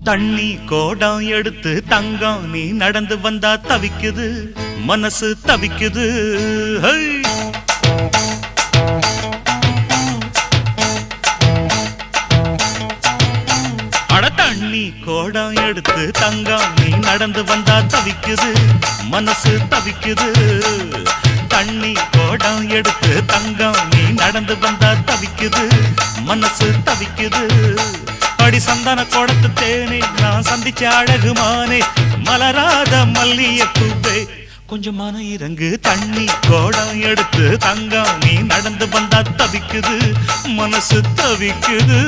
தண்ணி கோடம் எடுத்து தங்கம் நீ நடந்து வந்தா தவிக்குது மனசு தவிக்குது. அட தண்ணி கோடம் எடுத்து தங்கம் நீ நடந்து வந்தா தவிக்குது மனசு தவிக்குது. தண்ணி கோடம் எடுத்து தங்கம் நீ நடந்து வந்தா தவிக்குது மனசு தவிக்குது. அடி சந்தன கோடத்து தேனே நான் சந்திச்ச அழகுமானே மலராத மல்லியப்பூவே கொஞ்சம் மன இறங்கு. தண்ணி கோடம் எடுத்து தங்கம் நீ நடந்து வந்தா தவிக்குது மனசு தவிக்குது.